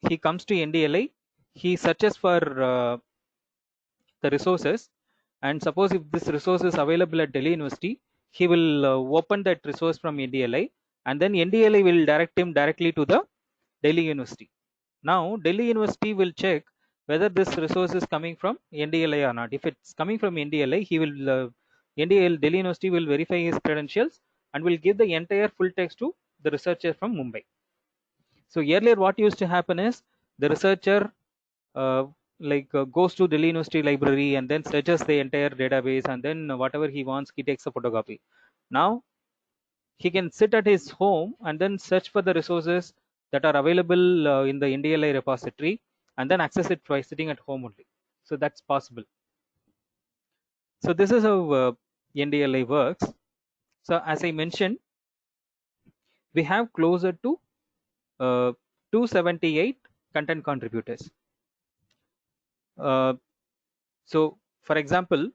he comes to NDLI, he searches for the resources, and suppose if this resource is available at Delhi University, he will open that resource from NDLI, and then NDLI will direct him directly to the Delhi University. Now Delhi University will check whether this resource is coming from NDLI or not. If it's coming from NDLI, he will Delhi University will verify his credentials and will give the entire full text to the researcher from Mumbai. So earlier what used to happen is the researcher goes to Delhi University library and then searches the entire database, and then whatever he wants he takes a photocopy. Now he can sit at his home and then search for the resources that are available in the NDLI repository and then access it by sitting at home only. So that's possible. So this is how NDLI works. So as I mentioned, we have closer to 278 content contributors. So for example,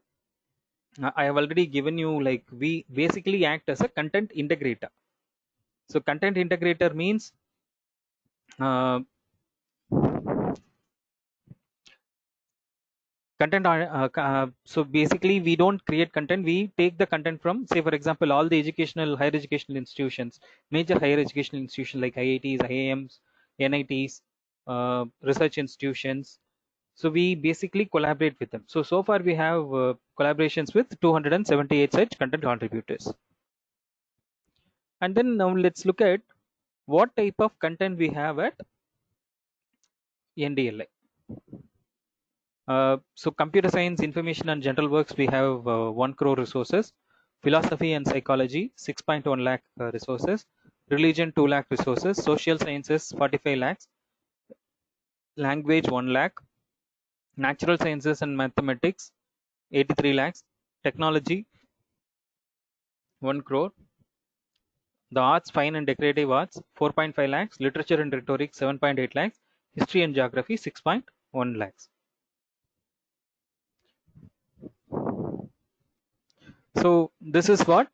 I have already given you, like, we basically act as a content integrator. So content integrator means so basically we don't create content, we take the content from, say for example, all the higher educational institutions, major higher educational institutions like IITs, IIMs, NITs, research institutions. So we basically collaborate with them. So far we have collaborations with 278 such content contributors. And then now let's look at what type of content we have at NDLI. So computer science, information and general works, we have 1 crore resources. Philosophy and psychology, 6.1 lakh resources. Religion, 2 lakh resources. Social sciences, 45 lakhs. Language, 1 lakh. Natural sciences and mathematics, 83 lakhs. Technology, 1 crore. The arts, fine and decorative arts, 4.5 lakhs. Literature and rhetoric, 7.8 lakhs. History and geography, 6.1 lakhs. So this is what.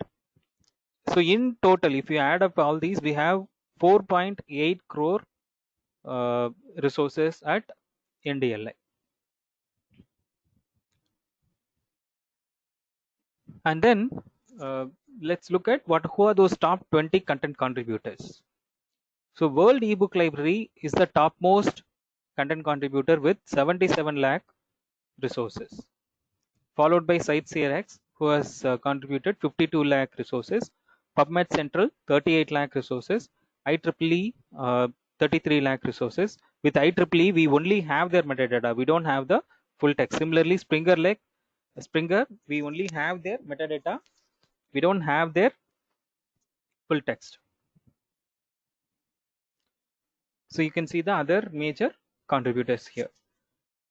So in total, if you add up all these, we have 4.8 crore resources at NDLI. And then let's look at who are those top 20 content contributors. So World eBook Library is the topmost content contributor with 77 lakh resources, followed by CiteSeerX, who has contributed 52 lakh resources. PubMed Central, 38 lakh resources. IEEE, 33 lakh resources. With IEEE, we only have their metadata. We don't have the full text. Similarly, Springer, we only have their metadata. We don't have their full text. So you can see the other major contributors here.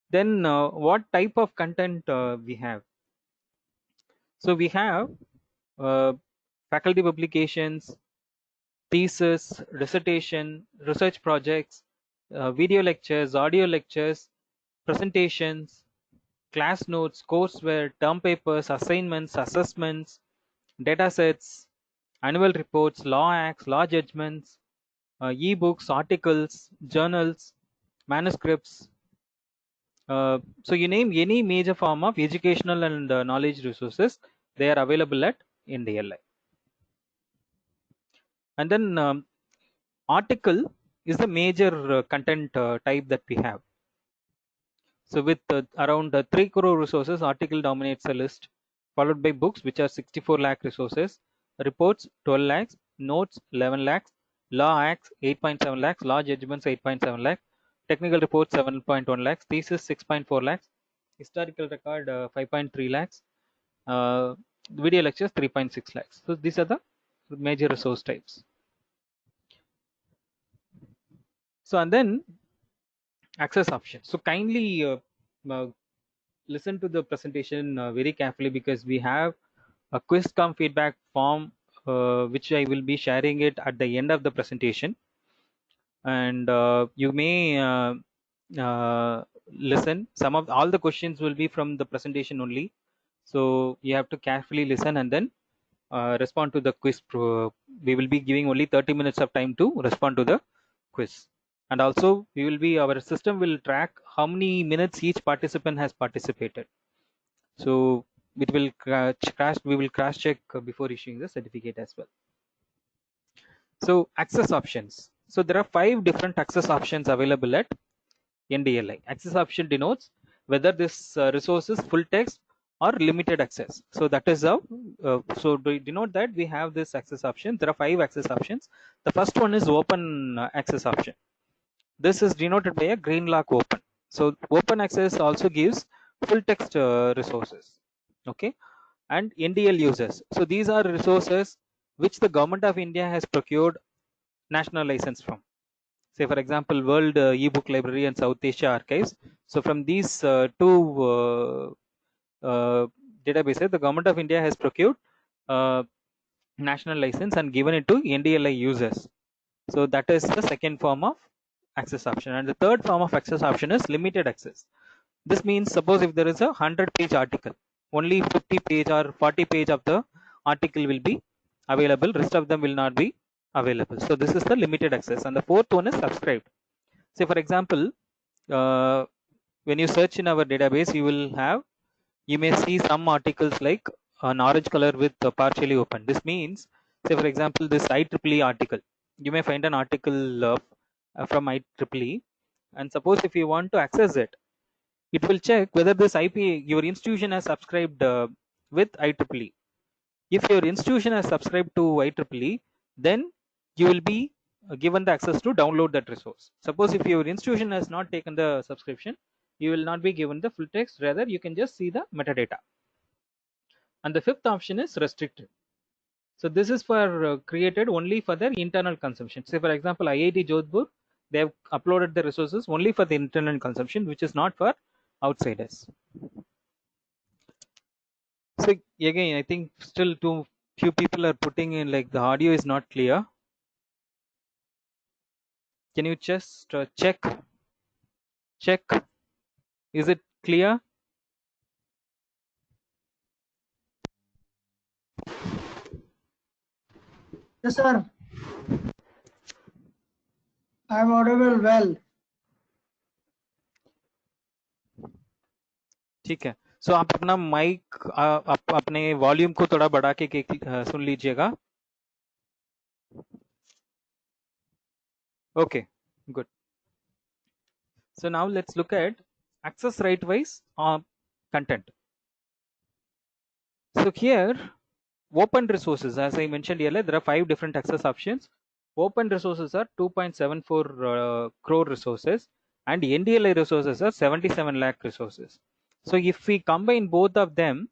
Then what type of content we have? So we have faculty publications, thesis, dissertation, research projects, video lectures, audio lectures, presentations, class notes, courseware, term papers, assignments, assessments, data sets, annual reports, law acts, law judgments, e-books, articles, journals, manuscripts. So you name any major form of educational and knowledge resources, they are available at NDLI. And then article is the major content type that we have. So with around 3 crore resources, article dominates the list, followed by books, which are 64 lakh resources, reports 12 lakhs, notes 11 lakhs, law acts 8.7 lakhs, law judgments 8.7 lakhs, technical reports 7.1 lakhs, thesis 6.4 lakhs, historical record 5.3 lakhs, video lectures 3.6 lakhs. So these are the major resource types. So and then access options. So kindly listen to the presentation very carefully, because we have a quiz cum feedback form which I will be sharing it at the end of the presentation, and you may listen. All the questions will be from the presentation only, so you have to carefully listen and then respond to the quiz. We will be giving only 30 minutes of time to respond to the quiz. and also our system will track how many minutes each participant has participated. So it will we will cross check before issuing the certificate as well. So access options. So there are 5 different access options available at NDLI. Access option denotes whether this resource is full text or limited access. So that is how, so to denote that we have this access option. There are 5 access options. The first one is open access option. This is denoted by a green lock open. So open access also gives full text resources. Okay, and NDL users. So these are resources which the government of India has procured national license from. Say for example, World eBook Library and South Asia Archives. So from these two databases, the government of India has procured national license and given it to NDLI users. So that is the second form of access option. And the third form of access option is limited access. This means suppose if there is a 100-page article, only 50-page or 40-page of the article will be available, rest of them will not be available. So this is the limited access. And the fourth one is subscribed. Say for example, when you search in our database, you may see some articles like an orange color with partially open. This means, say for example, this IEEE article, you may find an article from IEEE, and suppose if you want to access it, it will check whether this IP your institution has subscribed with IEEE. If your institution has subscribed to IEEE, then you will be given the access to download that resource. Suppose if your institution has not taken the subscription, you will not be given the full text, rather you can just see the metadata. And the fifth option is restricted. So this is for created only for their internal consumption. Say for example, IIT Jodhpur, they have uploaded the resources only for the internal consumption, which is not for outsiders. So again, I think still too few people are putting in like the audio is not clear. Can you just check? Is it clear? Yes, sir. I am audible well. ठीक है. So आप अपना mic अपने volume को थोड़ा बढ़ा के सुन लीजिएगा. Okay, good. So now let's look at access right wise content. So here, open resources, as I mentioned earlier, there are 5 different access options. Open resources are 2.74 crore resources, and NDLI resources are 77 lakh resources. So if we combine both of them,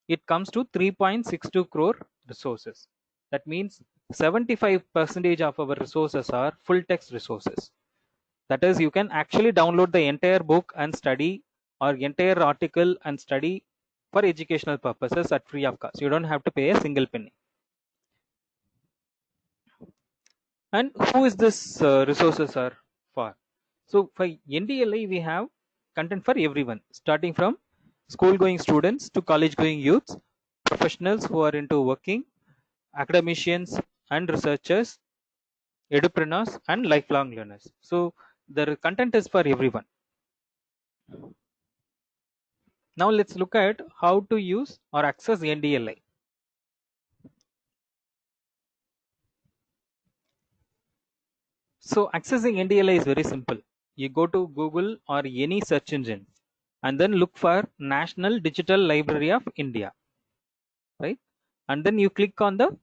it comes to 3.62 crore resources. That means 75% of our resources are full text resources. That is, you can actually download the entire book and study, or entire article and study for educational purposes at free of cost. You don't have to pay a single penny. And who is this resources are for? So for NDLI, we have content for everyone, starting from school going students to college going youths, professionals who are into working, academicians and researchers, edupreneurs and lifelong learners. So the content is for everyone. Now let's look at how to use or access NDLI. So accessing NDLI is very simple. You go to Google or any search engine and then look for National Digital Library of India, right? And then you click on the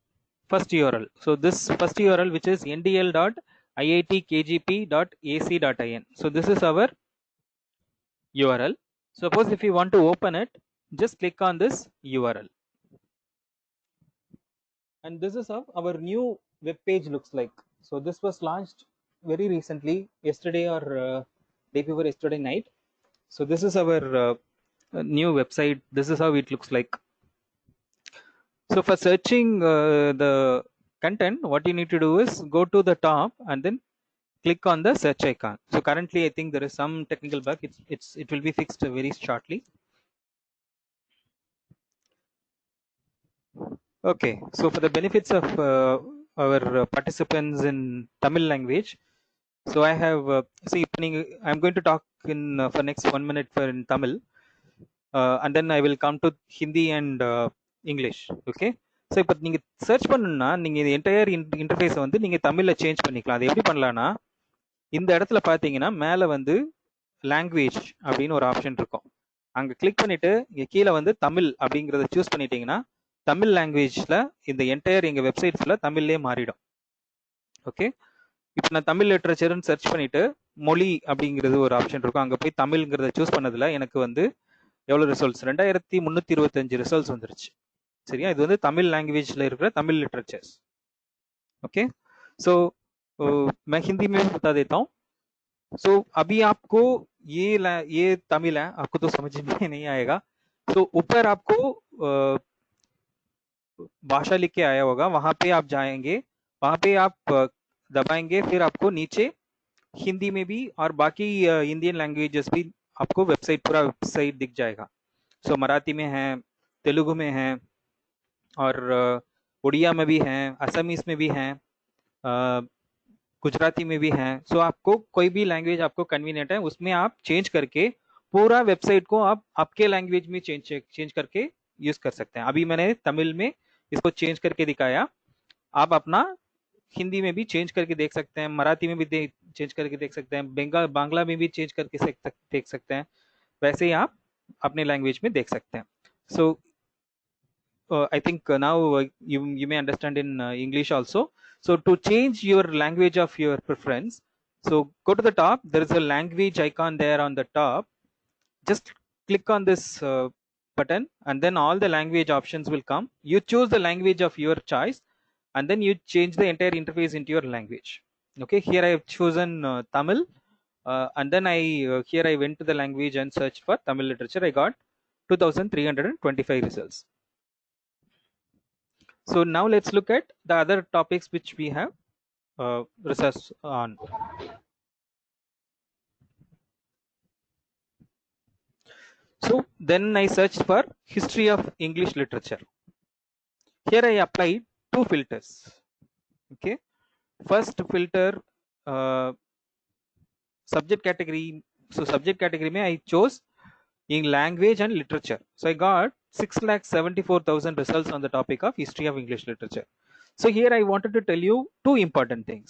first URL. So this first URL, which is ndl.iitkgp.ac.in. So this is our URL. Suppose if you want to open it, just click on this URL. And this is how our new web page looks like. So this was launched very recently, yesterday or day before yesterday night. So this is our new website. This is how it looks like. So for searching the content, what you need to do is go to the top and then click on the search icon. So currently I think there is some technical bug. It will be fixed very shortly. Okay, so for the benefits of our participants in Tamil language, So I have see I'm going to talk in for next 1 minute for in Tamil, and then I will come to Hindi and English. Okay. So இப்போ நீங்கள் search பண்ணணும்னா நீங்கள் இந்த entire இன்டர்ஃபேஸை வந்து நீங்கள் தமிழில் change பண்ணிக்கலாம். அது எப்படி பண்ணலான்னா, இந்த இடத்துல பார்த்தீங்கன்னா மேலே வந்து லாங்குவேஜ் அப்படின்னு ஒரு ஆப்ஷன் இருக்கும். அங்கே கிளிக் பண்ணிட்டு இங்கே கீழே வந்து தமிழ் அப்படிங்கிறத சூஸ் பண்ணிட்டீங்கன்னா தமிழ் லாங்குவேஜில் இந்த என்டையர் எங்கள் வெப்சைட்ஸில் தமிழ்லேயே மாறிடும். ஓகே. இப்போ நான் தமிழ் லிட்ரேச்சர்னு சர்ச் பண்ணிட்டு மொழி அப்படிங்கிறது ஒரு ஆப்ஷன் இருக்கும். அங்கே போய் தமிழ்ங்கிறத சூஸ் பண்ணதில் எனக்கு வந்து எவ்வளோ ரிசல்ட்ஸ் 2325 ரிசல்ட்ஸ் வந்துருச்சு. சரியா? இது வந்து தமிழ் லாங்குவேஜில் இருக்கிற தமிழ் लिटरेचर्स. ओके. सो मैं हिंदी में बता देता हूँ. सो अभी आपको ये तमिल है, आपको तो समझ में नहीं आएगा. तो ऊपर आपको भाषा लिख के आया होगा, वहां पे आप जाएंगे, वहां पे आप दबाएंगे, फिर आपको नीचे हिंदी में भी और बाकी इंडियन लैंग्वेजेस भी आपको वेबसाइट पूरा वेबसाइट दिख जाएगा. सो मराठी में है, तेलुगु में है, और उड़िया में भी है, असमीज में भी है, गुजराती में भी है. सो आपको कोई भी लैंग्वेज आपको कन्वीनियंट है उसमें आप चेंज करके पूरा वेबसाइट को आप आपके लैंग्वेज में चेंज करके यूज कर सकते हैं. अभी मैंने तमिल में इसको चेंज करके दिखाया, आप अपना हिंदी में भी चेंज करके देख सकते हैं, मराठी में भी चेंज करके देख सकते हैं, बांग्ला में भी चेंज करके देख सकते हैं. वैसे ही आप अपने लैंग्वेज में देख सकते हैं. सो I think now you may understand in English also. So to change your language of your preference, so go to the top, there is a language icon there on the top. Just click on this button and then all the language options will come. You choose the language of your choice and then you change the entire interface into your language. Okay, here I have chosen Tamil, and then here I went to the language and searched for Tamil literature. I got 2325 results. So now let's look at the other topics which we have research on. So then I searched for history of English literature. Here I applied 2 filters. Okay. First filter, subject category. So subject category mein I chose in language and literature. So I got 6,74,000 results on the topic of history of English literature. So here I wanted to tell you 2 important things.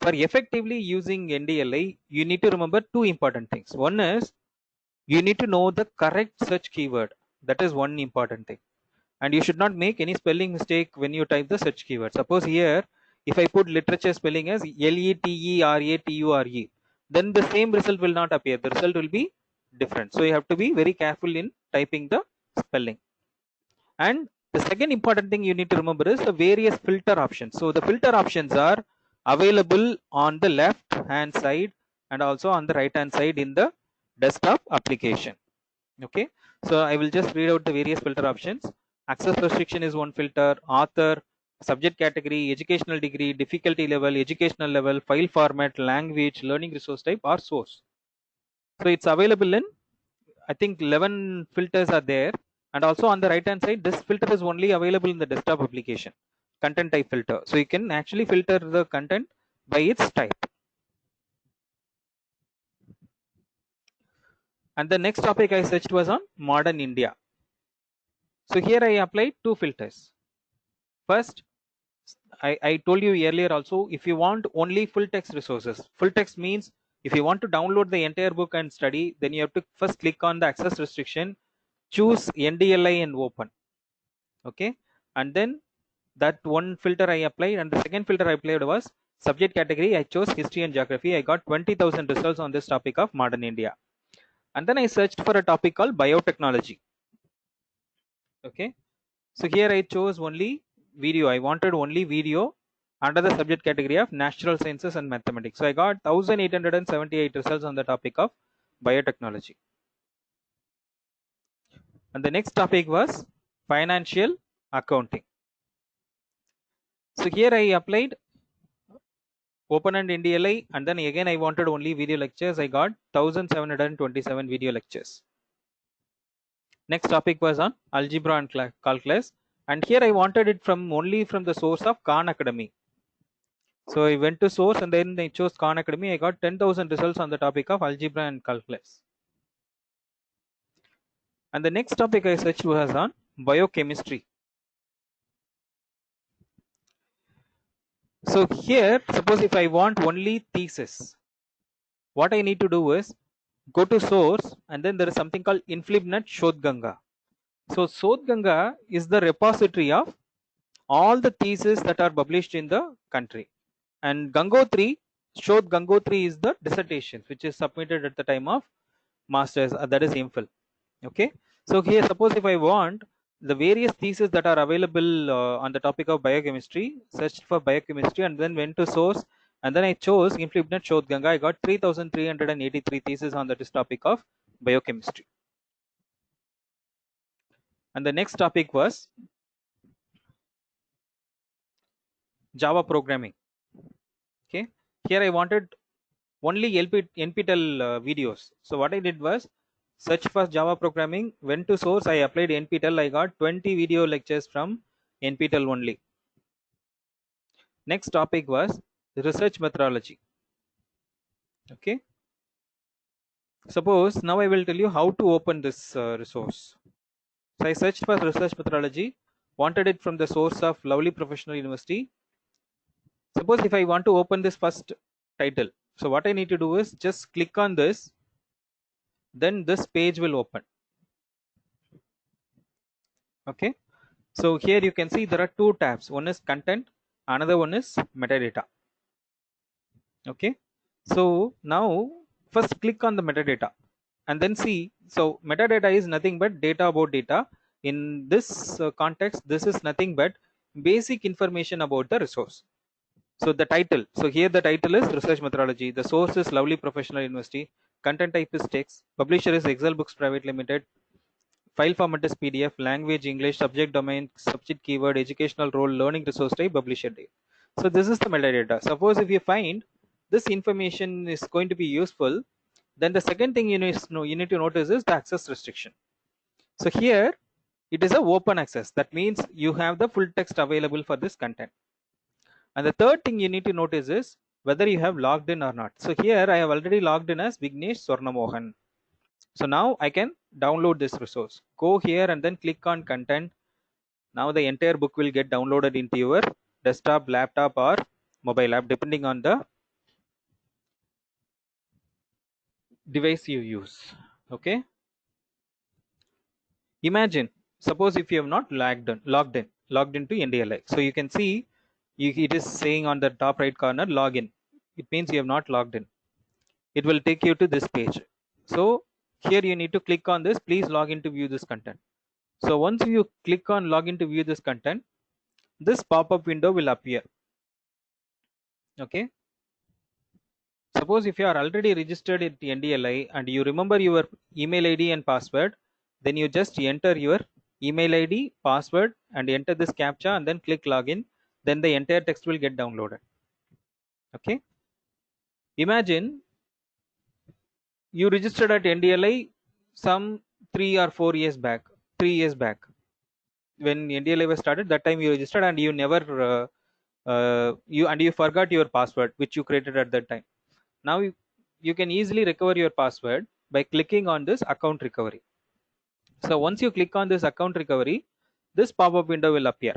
For effectively using NDLI, you need to remember 2 important things. One is you need to know the correct search keyword. That is one important thing. And you should not make any spelling mistake when you type the search keyword. Suppose here, if I put literature spelling as LETERATURE, then the same result will not appear. The result will be different. So you have to be very careful in typing the spelling. And the second important thing you need to remember is the various filter options. So the filter options are available on the left hand side and also on the right hand side in the desktop application. Okay, so I will just read out the various filter options. Access restriction is one filter, author, subject category, educational degree, difficulty level, educational level, file format, language, learning resource type, or source. So it's available in, I think 11 filters are there. And also on the right hand side, this filter is only available in the desktop application, content type filter. So you can actually filter the content by its type. And the next topic I searched was on modern India. So here I applied 2 filters. First, I told you earlier also, if you want only full text resources, full text means if you want to download the entire book and study, then you have to first click on the access restriction, choose NDLI and open. Okay, and then that one filter I applied, and the second filter I applied was subject category. I chose history and geography. I got 20,000 results on this topic of modern India. And then I searched for a topic called biotechnology. Okay, so here I chose only video. I wanted only video under the subject category of natural sciences and mathematics. So I got 1,878 results on the topic of biotechnology. And the next topic was financial accounting. So here I applied open and NDLI, and then again I wanted only video lectures. I got 1,727 video lectures. Next topic was on algebra and calculus, and here I wanted it from only from the source of Khan Academy. So I went to source and then I chose Khan Academy. I got 10,000 results on the topic of algebra and calculus. And the next topic I searched was on biochemistry. So here, suppose if I want only thesis, what I need to do is go to source, and then there is something called InflibNet Shodhganga. So Shodhganga is the repository of all the theses that are published in the country. And Gangotri, Shodh Gangotri is the dissertation which is submitted at the time of masters, that is MPhil. Okay, so here suppose if I want the various theses that are available on the topic of biochemistry, searched for biochemistry and then went to source, and then I chose InflibNet Shodhganga. I got 3,383 theses on this topic of biochemistry. And the next topic was Java programming. Okay, here I wanted only NPTEL videos. So what I did was search for Java programming, went to source, I applied NPTEL. I got 20 video lectures from NPTEL only. Next topic was research methodology. Okay, suppose now I will tell you how to open this resource. So I searched for research methodology, wanted it from the source of Lovely Professional University. Suppose if I want to open this first title, so what I need to do is just click on this, then this page will open. Okay, so here you can see there are two tabs. One is content, another one is metadata. Okay, so now first click on the metadata and then see. So metadata is nothing but data about data. In this context, this is nothing but basic information about the resource. So the title, so here the title is research methodology, the source is Lovely Professional University, content type is text, publisher is Excel Books Private Limited, file format is PDF, language English, subject domain, subject keyword, educational role, learning resource type, publisher date. So this is the metadata. Suppose if you find this information is going to be useful, then the second thing you need to notice is the access restriction. So here it is a open access. That means you have the full text available for this content. And the third thing you need to notice is whether you have logged in or not. So here I have already logged in as Vignesh Swarnamohan. So now I can download this resource. Go here and then click on content. Now the entire book will get downloaded into your desktop, laptop or mobile app depending on the device you use. Okay. Imagine, suppose if you have not logged into NDLI. So you can see it is saying on the top right corner login. It means you have not logged in. It will take you to this page. So here you need to click on this, please log in to view this content. So once you click on login to view this content, this pop-up window will appear. Okay. Suppose if you are already registered at NDLI and you remember your email ID and password, then you just enter your email ID, password and enter this captcha and then click login. Then the entire text will get downloaded. Okay. Imagine you registered at NDLI some 3 or 4 years back, 3 years back. When NDLI was started, that time you registered and you never you forgot your password which you created at that time. Now you can easily recover your password by clicking on this account recovery. So once you click on this account recovery, this pop-up window will appear.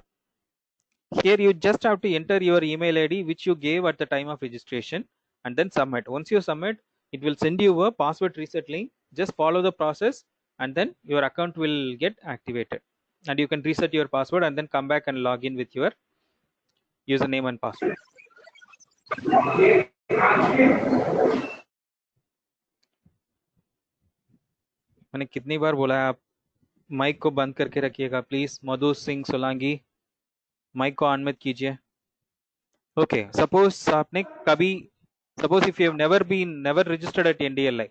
Here you just have to enter your email ID which you gave at the time of registration and then submit. Once you submit, it will send you a password reset link. Just follow the process and then your account will get activated and you can reset your password and then come back and log in with your username and password. मैंने कितनी बार बोला है आप mic को बंद करके रखिएगा please. Madhu Singh Solanki, mic को ऑन मत कीजिए. ओके, सपोज आपने कभी, suppose if you have never registered at NDLI,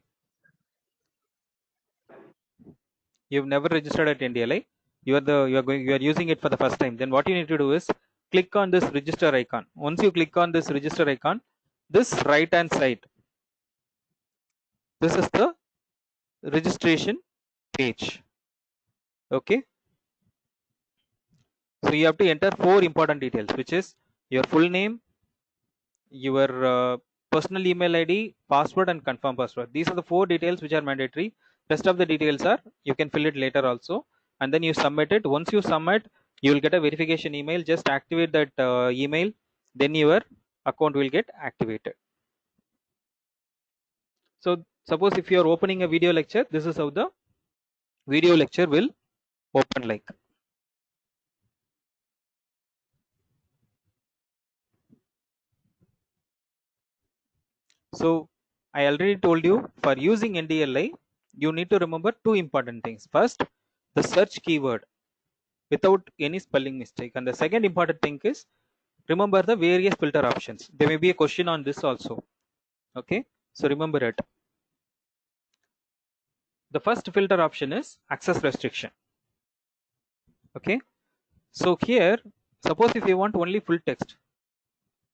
you have never registered at NDLI, you are using it for the first time, then what you need to do is click on this register icon. Once you click on this register icon, this right hand side, this is the registration page. Okay, so you have to enter 4 important details, which is your full name, your personal email ID, password, and confirm password. These are the 4 details which are mandatory. Rest of the details are you can fill it later also, and then you submit it. Once you submit, you will get a verification email. Just activate that email, then your account will get activated. So suppose if you are opening a video lecture, this is how the video lecture will open like. So I already told you, for using NDLI, you need to remember 2 important things. First, the search keyword without any spelling mistake. And the second important thing is remember the various filter options. There may be a question on this also. Okay, so remember it. The first filter option is access restriction. Okay, so here, suppose if you want only full text,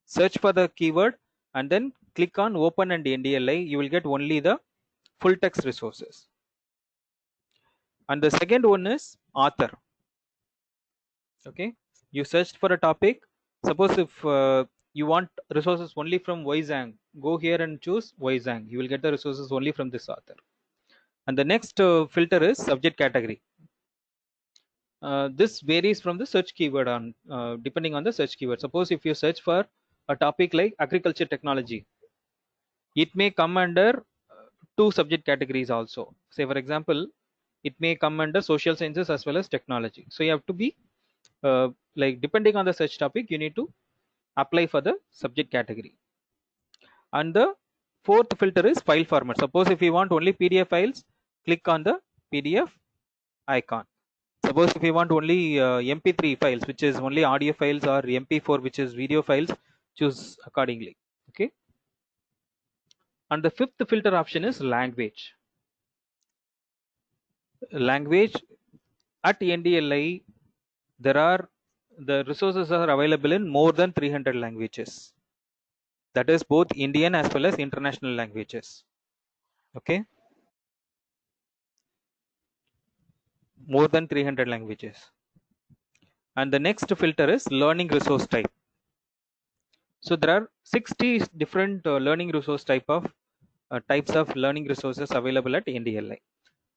search for the keyword and then click on open and NDLI, you will get only the full text resources. And the second one is author. Okay, you searched for a topic. Suppose if you want resources only from Weizhang, go here and choose Weizhang. You will get the resources only from this author. And the next filter is subject category. This varies from the search keyword on depending on the search keyword. Suppose if you search for a topic like agriculture technology, it may come under 2 subject categories also. Say for example, it may come under social sciences as well as technology. So you have to be like depending on the search topic, you need to apply for the subject category. And the fourth filter is file format. Suppose if you want only PDF files, click on the PDF icon. Suppose if you want only MP3 files, which is only audio files, or MP4, which is video files, choose accordingly. Okay. And the fifth filter option is language. Language at NDLI, the resources are available in more than 300 languages. That is both Indian as well as international languages. Okay, more than 300 languages. And the next filter is learning resource type. So there are 60 different learning resource types of learning resources available at NDLI.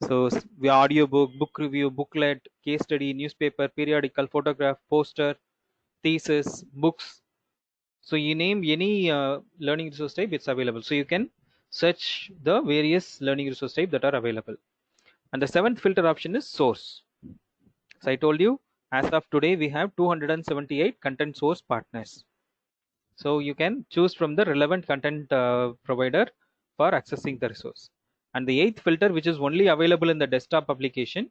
So the audio book review, booklet, case study, newspaper, periodical, photograph, poster, thesis, books. So you name any learning resource type, it's available. So you can search the various learning resource type that are available. And the 7th filter option is source. So I told you, as of today, we have 278 content source partners. So you can choose from the relevant content provider for accessing the resource. And the 8th filter, which is only available in the desktop application.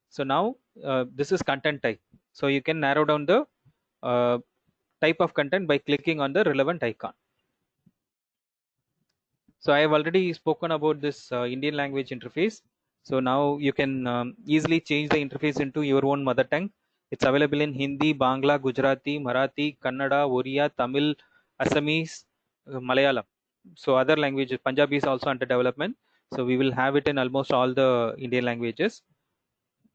So now this is content type. So you can narrow down the type of content by clicking on the relevant icon. So I have already spoken about this Indian language interface. So now you can easily change the interface into your own mother tongue. It's available in Hindi, Bangla, Gujarati, Marathi, Kannada, Oriya, Tamil, Assamese, Malayalam. So other languages, Punjabi is also under development. So we will have it in almost all the Indian languages.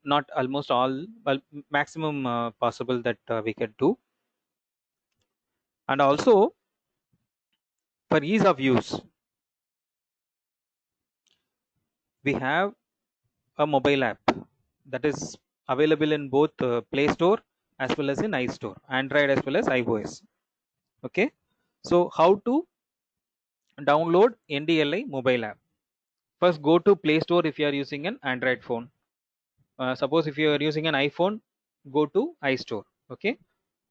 Not almost all, well, maximum possible that we can do. And also for ease of use, we have a mobile app that is available in both Play Store as well as in iStore, Android as well as iOS. Okay, so how to download NDLI mobile app? First, go to Play Store if you are using an Android phone. Suppose if you are using an iPhone, go to iStore. Okay,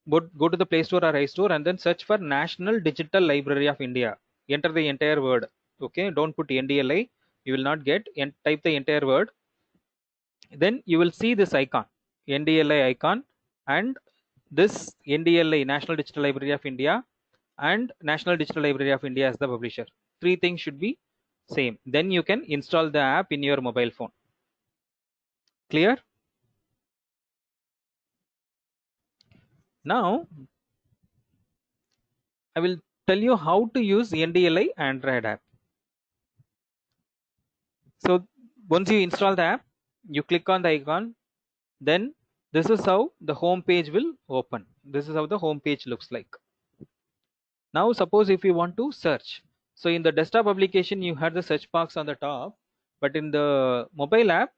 but go to the Play Store or iStore and then search for National Digital Library of India. Enter the entire word. Okay, don't put NDLI. You will not get. Type the entire word. Then you will see this icon, NDLI icon, and this NDLI, National Digital Library of India, and National Digital Library of India as the publisher. 3 things should be same. Then you can install the app in your mobile phone. Clear? Now I will tell you how to use NDLI Android app. So once you install the app, you click on the icon, then this is how the home page will open. This is how the home page looks like. Now suppose if you want to search, so in the desktop application you had the search box on the top, but in the mobile app,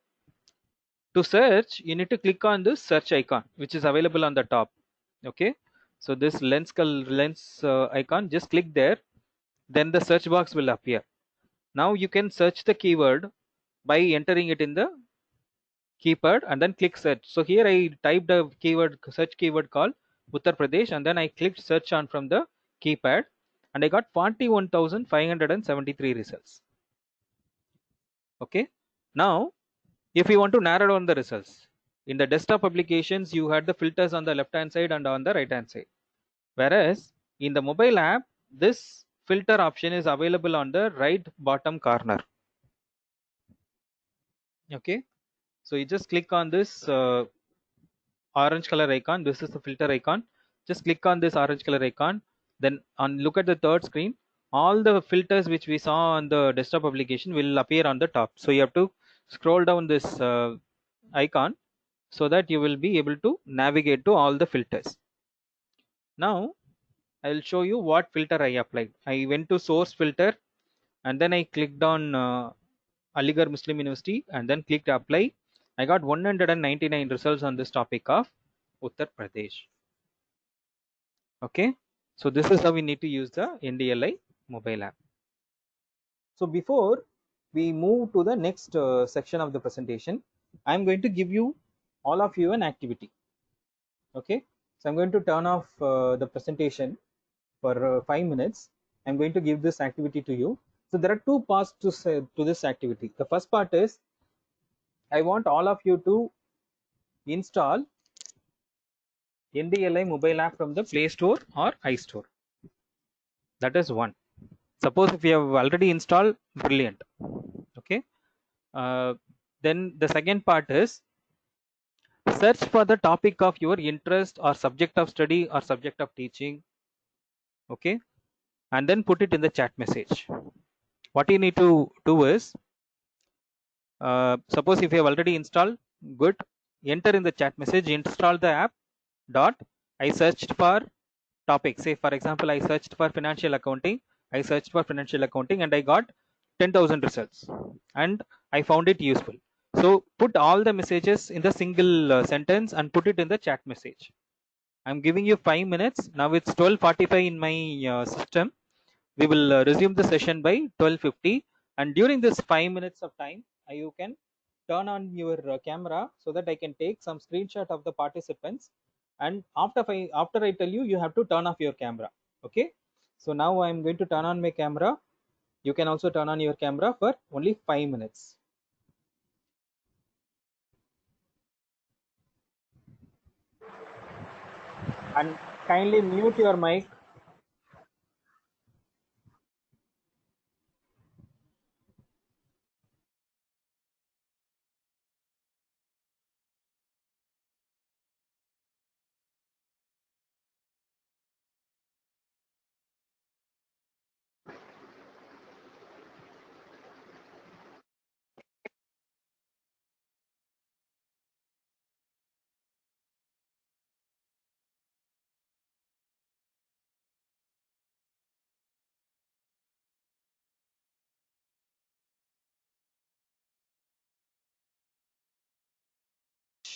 to search you need to click on this search icon which is available on the top. Okay, so this lens icon, just click there, then the search box will appear. Now you can search the keyword by entering it in the keypad and then click search. So here I typed a keyword, search keyword called Uttar Pradesh, and then I clicked search on from the keypad and I got 41,573 results. Okay, now if you want to narrow down the results, in the desktop applications you had the filters on the left hand side and on the right hand side, whereas in the mobile app this filter option is available on the right bottom corner. Okay, so you just click on this orange color icon. This is the filter icon. Just click on this orange color icon, then on look at the third screen, all the filters which we saw on the desktop application will appear on the top. So you have to scroll down this icon so that you will be able to navigate to all the filters. Now I will show you what filter I applied. I went to source filter and then I clicked on Aligarh Muslim University and then clicked apply. I got 199 results on this topic of Uttar Pradesh. Okay, so this is how we need to use the NDLI mobile app. So before we move to the next section of the presentation, I'm going to give you all of you an activity. Okay, so I'm going to turn off the presentation for 5 minutes. I'm going to give this activity to you. So there are two parts to this activity. The first part is I want all of you to install NDLI mobile app from the Play Store or iStore. That is one. Suppose if you have already installed, brilliant. Okay, then the second part is search for the topic of your interest or subject of study or subject of teaching. Okay, and then put it in the chat message. What you need to do is suppose if you have already installed, good, enter in the chat message, install the app dot I searched for topic. Say for example I searched for financial accounting, and I got 10,000 results and I found it useful. So put all the messages in the single sentence and put it in the chat message. I'm giving you 5 minutes. Now it's 12:45 in my system. We will resume the session by 12:50, and during this 5 minutes of time you can turn on your camera so that I can take some screenshot of the participants, and after I tell you, you have to turn off your camera. Okay, so now I'm going to turn on my camera. You can also turn on your camera for only 5 minutes. And kindly mute your mic.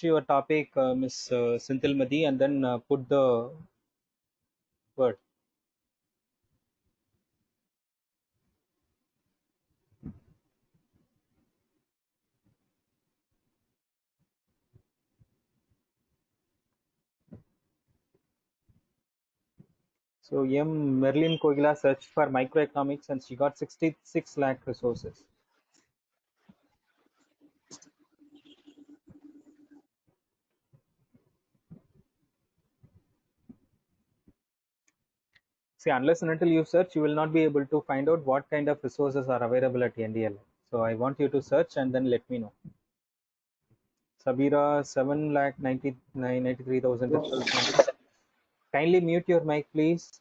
Your topic, Miss Senthil Madi, and then put the word. So M. Merlin Kogila searched for microeconomics and she got 66 lakh resources. See, unless and until you search, you will not be able to find out what kind of resources are available at NDL. So I want you to search and then let me know. Sabira, 7,93,000 results. Kindly mute your mic, please.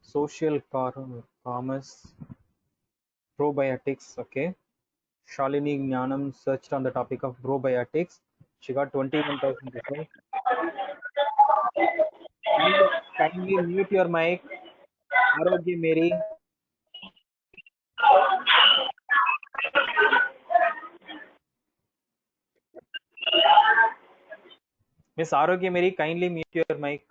Social commerce, probiotics. Okay. Shalini Jnanam searched on the topic of probiotics. She got 21,000 results. kindly mute your mic. Arogya Mary. Miss Arogya Mary, kindly mute your mic.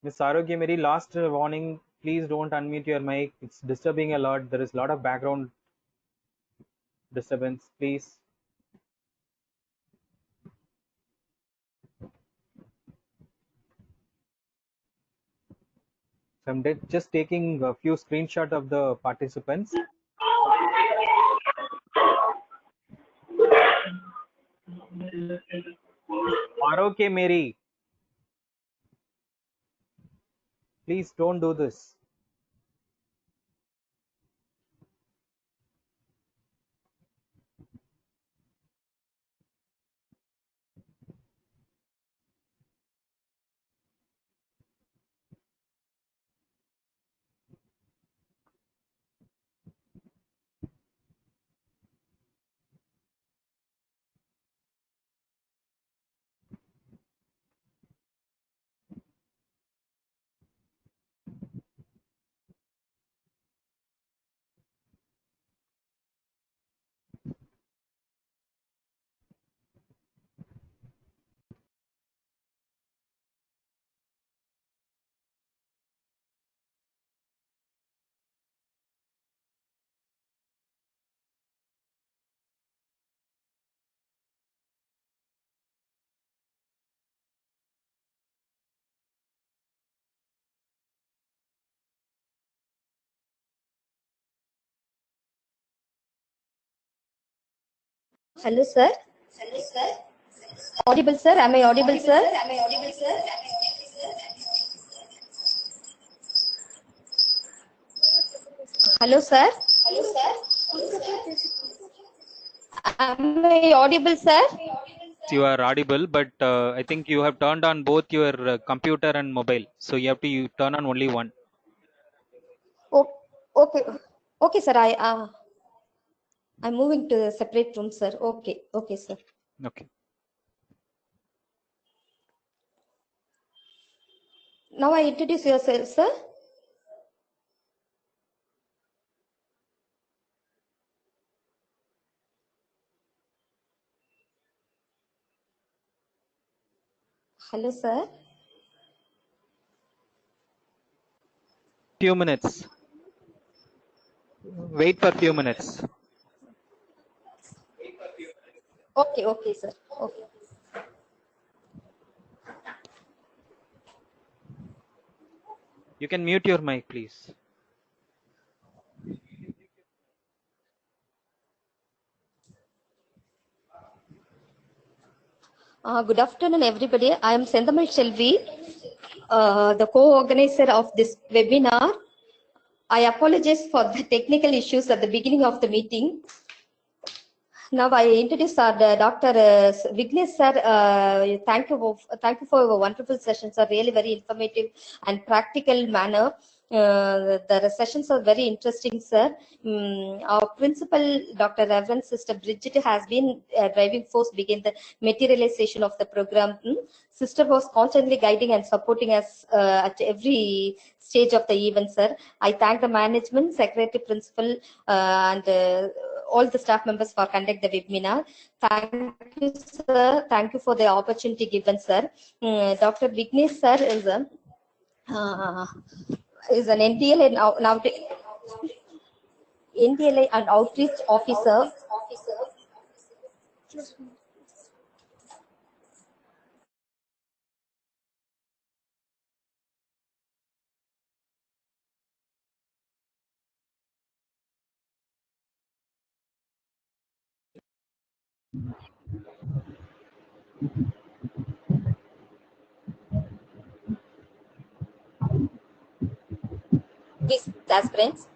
Miss Arogya Mary, last warning, please don't unmute your mic. It's disturbing a lot. There is a lot of background disturbance, please. So I'm just taking a few screenshots of the participants. Arogya Mary, please don't do this. Hello, sir. Hello, sir. Audible, sir. Am I audible, sir? Am I audible, sir? Hello, sir. Hello, sir. Am I audible, sir? You are audible, but I think you have turned on both your computer and mobile. So you have to turn on only one. Oh, okay. Okay, sir. I'm moving to a separate room, sir. Okay. Okay, sir. Okay. Now I introduce yourself, sir. Hello, sir. Few minutes. Wait for few minutes. Okay, okay, sir. Okay. You can mute your mic, please. Good afternoon, everybody. I am Sendamal Shelvi, the co-organizer of this webinar. I apologize for the technical issues at the beginning of the meeting. Now I introduce our Dr. Vignesh sir. Thank you for your wonderful sessions. Are really very informative and practical manner. The sessions are very interesting, sir. Our principal, Dr. Reverend Sister Bridget, has been a driving force behind the materialization of the program. Sister was constantly guiding and supporting us at every stage of the event, sir. I thank the management, secretary, principal, and all the staff members for conduct the webinar. Thank you, sir. Thank you for the opportunity given, sir. Dr. Vignesh sir is an NDL and outreach officer. These aspirants.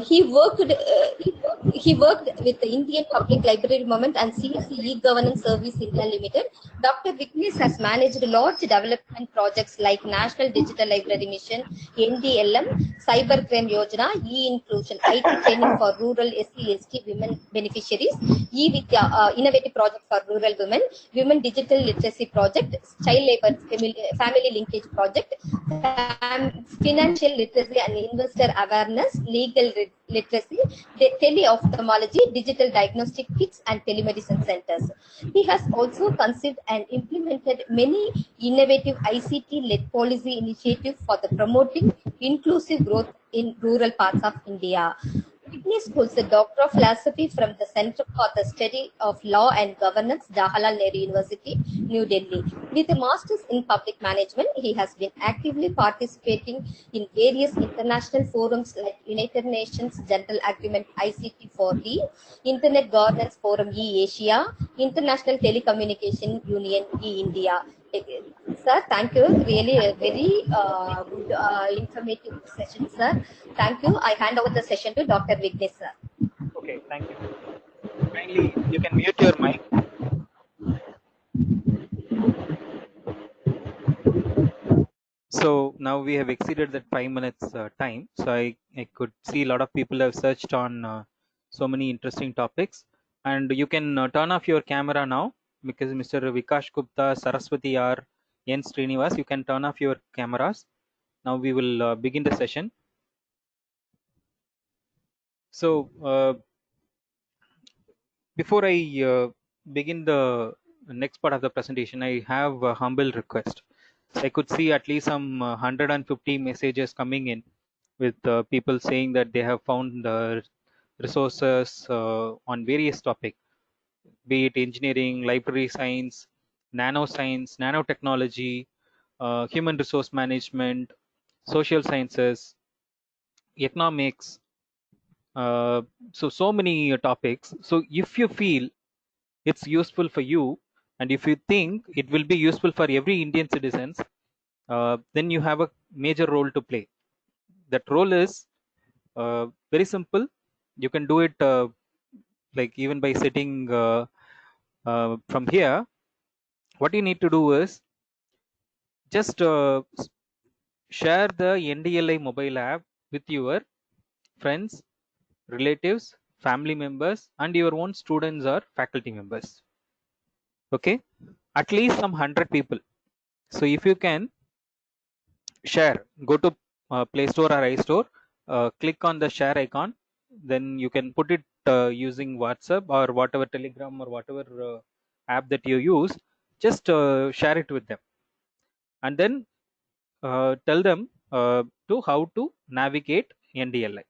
He worked He worked with the Indian Public Library Movement and CSC E-Governance Service India Limited. Dr. Vignesh has managed large development projects like National Digital Library Mission, NDLM, Cybercrime Yojana, E-Inclusion, IT training for rural SC/ST women beneficiaries, E-Vidya, innovative project for rural women, Women Digital Literacy Project, Child Labor Family Linkage Project, Financial Literacy and Investor Awareness, Legal Literacy, Teleophthalmology, Digital Diagnostic Kits, and Telemedicine Centers. He has also conceived and implemented many innovative ICT-led policy initiatives for the promoting inclusive growth in rural parts of India. Vignesh holds a Doctor of Philosophy from the Center for the Study of Law and Governance, Jawaharlal Nehru University, New Delhi. With a Master's in Public Management, he has been actively participating in various international forums like United Nations General Agreement ICT4D, Internet Governance Forum E-Asia, International Telecommunication Union E-India. Sir, thank you. Really a very good informative session, sir. Thank you. I hand over the session to Dr. Vignesh, sir. Okay, thank you. Kindly, you can mute your mic. So now we have exceeded that 5 minutes time. So I could see a lot of people have searched on so many interesting topics. And you can turn off your camera now because Mr. Vikash Gupta, Saraswati R, N. Srinivas, you can turn off your cameras. Now we will begin the session. So before I begin the next part of the presentation, I have a humble request. I could see at least some 150 messages coming in with people saying that they have found resources on various topics, be it engineering, library science, nanoscience, nanotechnology, human resource management, social sciences, economics, so many topics. So if you feel it's useful for you, and if you think it will be useful for every Indian citizens, then you have a major role to play. That role is very simple. You can do it like even by sitting from here. What you need to do is just share the NDLI mobile app with your friends, relatives, family members, and your own students or faculty members. Okay, at least some 100 people. So if you can share, go to Play Store or iStore, click on the share icon, then you can put it using WhatsApp or whatever, Telegram or whatever app that you use. Just share it with them, and then tell them to how to navigate NDLI.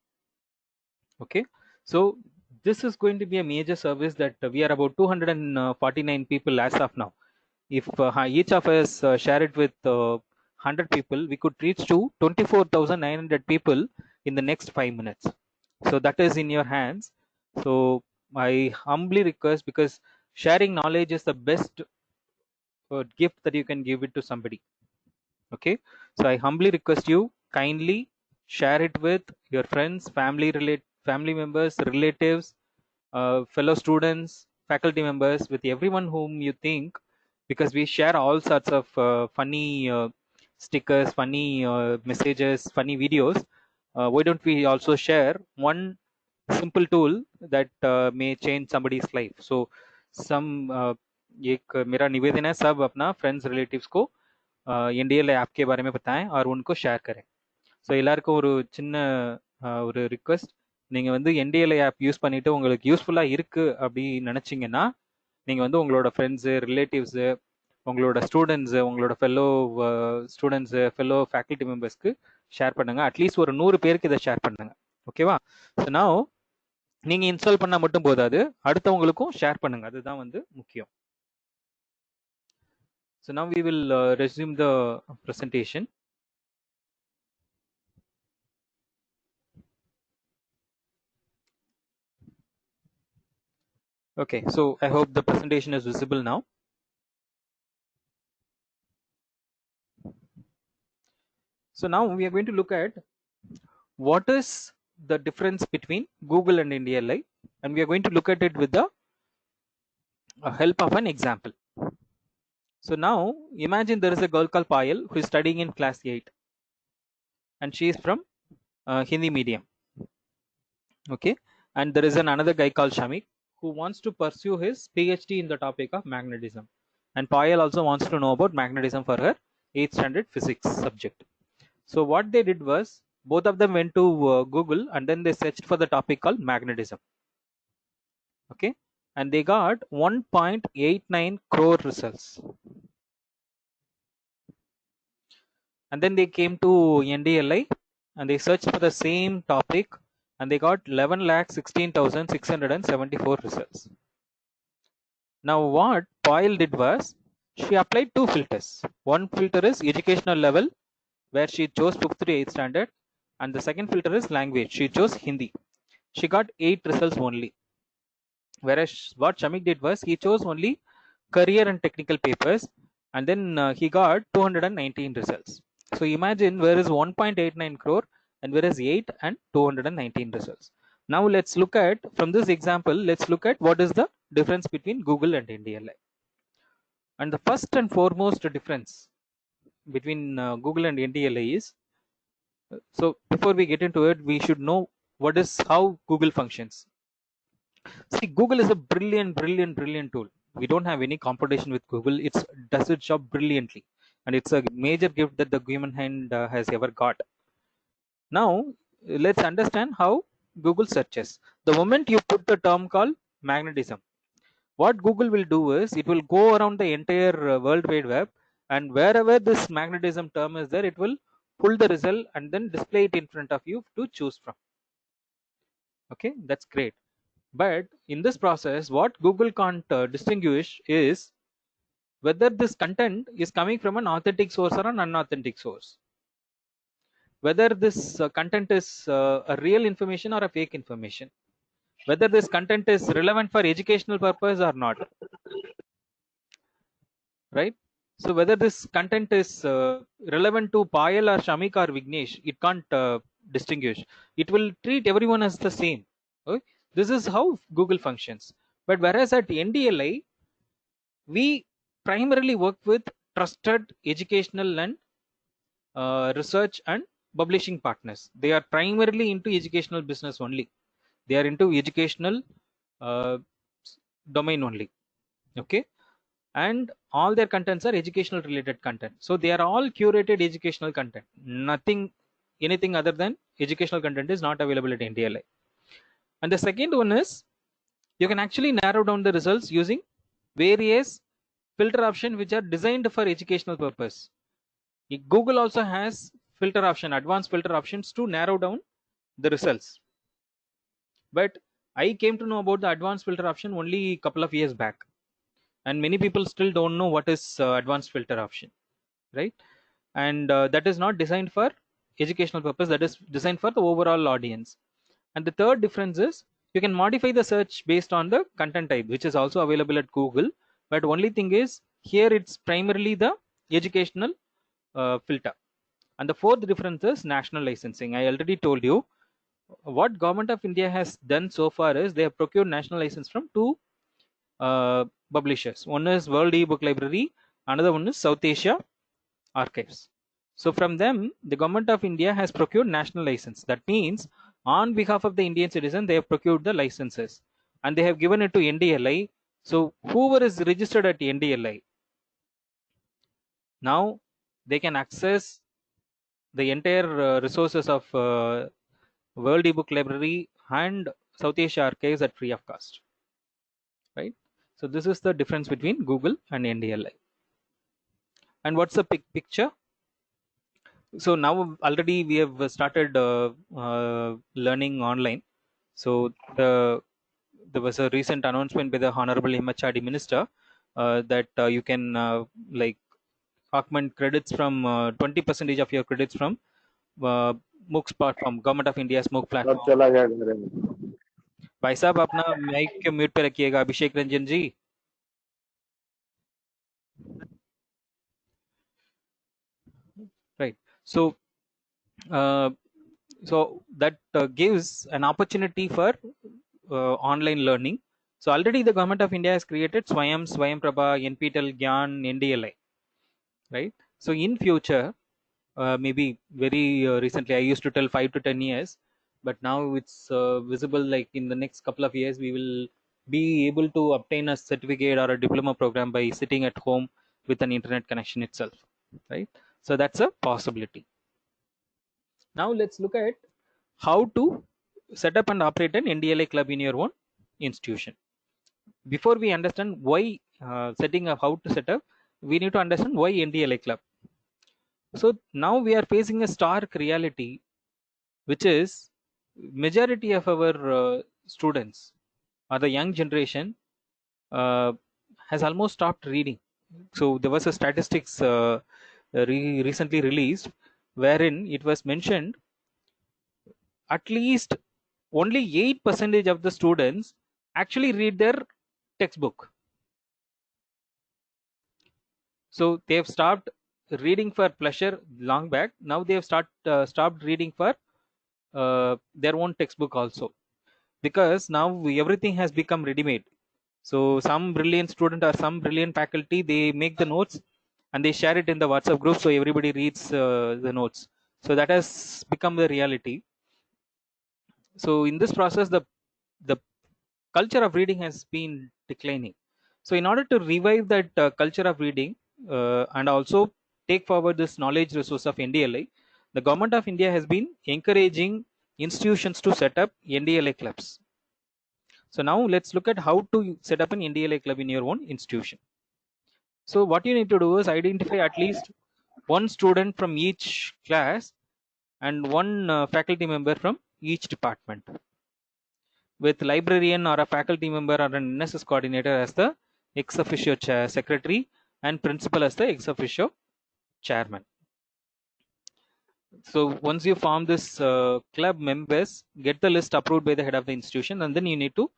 Okay, so this is going to be a major service that we are about 249 people as of now. If each of us share it with 100 people, we could reach to 24,900 people in the next 5 minutes. So that is in your hands. So I humbly request, because sharing knowledge is the best gift that you can give it to somebody. Okay, so I humbly request you, kindly share it with your friends, family members, relatives, fellow students, faculty members, with everyone whom you think, because we share all sorts of funny stickers, funny messages, funny videos. Why don't we also share one simple tool that may change somebody's life? So some एक मेरा निवेदन है, सब अपना friends relatives को NDLI app के बारे में बताएं और उनको ஷேர் करें. ஸோ எல்லாருக்கும் ஒரு சின்ன ஒரு ரிக்வெஸ்ட், நீங்கள் வந்து NDLI ஆப் யூஸ் பண்ணிவிட்டு உங்களுக்கு யூஸ்ஃபுல்லாக இருக்குது அப்படி நினச்சிங்கன்னா, நீங்கள் வந்து உங்களோட ஃப்ரெண்ட்ஸு, ரிலேட்டிவ்ஸு, உங்களோட ஸ்டூடெண்ட்ஸு, உங்களோட ஃபெல்லோ ஸ்டூடெண்ட்ஸு, ஃபெல்லோ ஃபேக்கல்ட்டி மெம்பர்ஸ்க்கு ஷேர் பண்ணுங்கள். அட்லீஸ்ட் ஒரு 100 பேருக்கு இதை ஷேர் பண்ணுங்கள். ஓகேவா? ஸோ நான் நீங்கள் இன்ஸ்டால் பண்ணால் மட்டும் போதாது, அடுத்தவங்களுக்கும் ஷேர் பண்ணுங்கள். அதுதான் வந்து முக்கியம். So now we will resume the presentation. Okay, so I hope the presentation is visible now. So now we are going to look at what is the difference between Google and NDLI. and we are going to look at it with the help of an example. So now imagine there is a girl called Payal who is studying in class 8 and she is from Hindi medium. Okay, and there is another guy called Shamik who wants to pursue his PhD in the topic of magnetism, and Payal also wants to know about magnetism for her 8th standard physics subject. So what they did was both of them went to Google and then they searched for the topic called magnetism. Okay, and they got 1.89 crore results. And then they came to NDLI and they searched for the same topic and they got 11,16,674 results. Now what Payal did was she applied two filters. One filter is educational level where she chose 5th to 8th standard, and the second filter is language. She chose Hindi. She got 8 results only. Whereas what Shamik did was he chose only career and technical papers, and then he got 219 results. So imagine where is 1.89 crore and where is 8 and 219 results. Now let's look at, from this example, let's look at what is the difference between Google and NDLI. And the first and foremost difference between Google and NDLI is, so before we get into it, we should know what is how Google functions. See, Google is a brilliant tool. We don't have any competition with Google. It does its job brilliantly, and it's a major gift that the humankind has ever got. Now, let's understand how Google searches. The moment you put the term called magnetism, what Google will do is it will go around the entire World Wide Web, and wherever this magnetism term is there, it will pull the result and then display it in front of you to choose from. Okay, that's great. But in this process, what Google can't distinguish is whether this content is coming from an authentic source or an unauthentic source. Whether this content is a real information or a fake information. Whether this content is relevant for educational purpose or not. Right? So whether this content is relevant to Payal or Shamik or Vignesh, it can't distinguish. It will treat everyone as the same. Okay? This is how Google functions. But whereas at NDLI, we primarily work with trusted educational and research and publishing partners. They are primarily into educational business only. They are into educational domain only. Okay, and all their contents are educational related content. So they are all curated educational content. Anything other than educational content is not available at NDLI. And the second one is you can actually narrow down the results using various filter options which are designed for educational purpose. Google also has filter option, advanced filter options to narrow down the results. But I came to know about the advanced filter option only a couple of years back, and many people still don't know what is advanced filter option, right? And that is not designed for educational purpose, that is designed for the overall audience. And the third difference is you can modify the search based on the content type, which is also available at Google, but only thing is here it's primarily the educational filter. And the fourth difference is national licensing. I already told you what Government of India has done so far is they have procured national license from two publishers. One is World eBook Library, another one is South Asia Archives. So from them, the Government of India has procured national license. That means on behalf of the Indian citizen, they have procured the licenses and they have given it to NDLI. So whoever is registered at NDLI, now they can access the entire resources of World eBook Library and South Asia Archives at free of cost, right? So this is the difference between Google and NDLI. And what's the picture? So now already we have started learning online. So there was a recent announcement by the Honorable Himachadi Minister that you can like augment credits from 20% of your credits from MOOCs platform, Government of India's MOOC platform. चला गया घर में। भाई साहब अपना mic के mute पे रखिएगा, अभिषेक रंजन जी। Right. So that gives an opportunity for online learning. So already the government of India has created Swayam, Swayam Prabha, NPTEL, Gyan, NDLI, right? So in future, maybe very recently, I used to tell 5 to 10 years, but now it's visible like in the next couple of years, we will be able to obtain a certificate or a diploma program by sitting at home with an internet connection itself, right? So that's a possibility. Now let's look at how to set up and operate an NDLI club in your own institution. Before we understand why setting up, how to set up, we need to understand why NDLI club. So now we are facing a stark reality, which is majority of our students or the young generation has almost stopped reading. So there was a statistics recently released wherein it was mentioned at least only 8% of the students actually read their textbook. So they have stopped reading for pleasure long back. Now they have stopped reading for their own textbook also, because now everything has become ready-made. So some brilliant student or some brilliant faculty, they make the notes and they share it in the WhatsApp group, so everybody reads the notes. So that has become the reality. So in this process, the culture of reading has been declining. So in order to revive that culture of reading and also take forward this knowledge resource of NDLI, the government of India has been encouraging institutions to set up NDLI clubs. So now let's look at how to set up an NDLI club in your own institution. So what you need to do is identify at least one student from each class and one faculty member from each department, with librarian or a faculty member or an NSS coordinator as the ex officio secretary and principal as the ex officio chairman. So once you form this club members, get the list approved by the head of the institution, and then you need to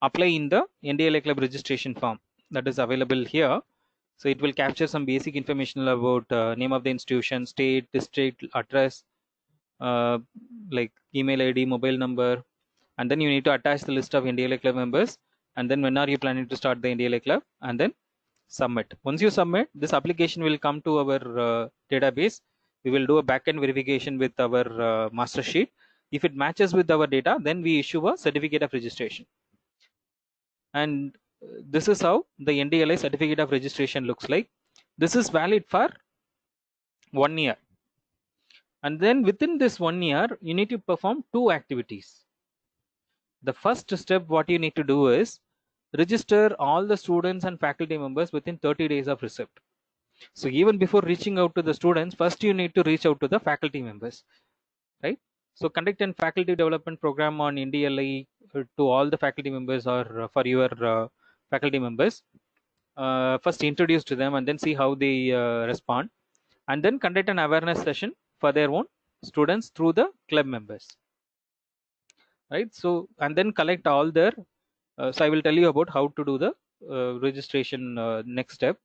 apply in the NDLI club registration form that is available here. So it will capture some basic information about name of the institution, state, district, address, like email ID, mobile number, and then you need to attach the list of NDLI club members, and then when are you planning to start the NDLI club, and then submit. Once you submit, this application will come to our database. We will do a backend verification with our master sheet. If it matches with our data, then we issue a certificate of registration. And this is how the NDLI certificate of registration looks like. This is valid for 1 year. And then within this 1 year, you need to perform 2 activities. The first step, what you need to do is register all the students and faculty members within 30 days of receipt. So even before reaching out to the students, first you need to reach out to the faculty members, right? So conduct a faculty development program on NDLI to all the faculty members or for your faculty members. First introduce to them and then see how they respond, and then conduct an awareness session for their own students through the club members, right? So and then collect all their so I will tell you about how to do the registration next step.